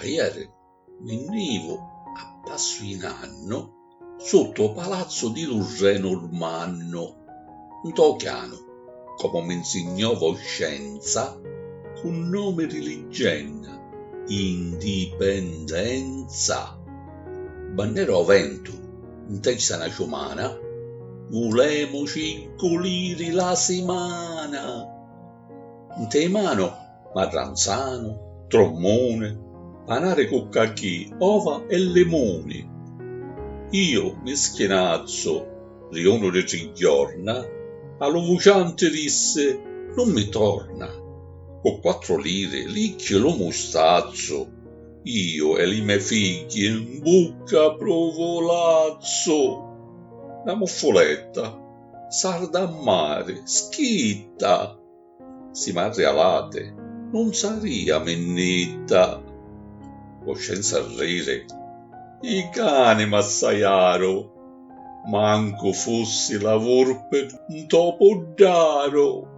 Ieri venivo a passo in anno sotto palazzo di Lurreno Urmanno, un tocchiano, come mi insegnò scienza, con nome religiosa, indipendenza. Bannero vento, in testa una ciumana, volemo 5 lire la settimana. In te mano, marranzano, trommone, panare con cacchi, ova e limoni. Io mi schienazzo, riono di rigiorna, allo vuciante disse, non mi torna. Con 4 lire, licchio lo mostazzo, io e le mie figlie in bucca provolazzo. La muffoletta, sarda a mare, schitta, si m'arrialate, non saria mennetta. Coscienza a rire, i cani m'assaiaro, manco fossi la volpe un topo d'aro.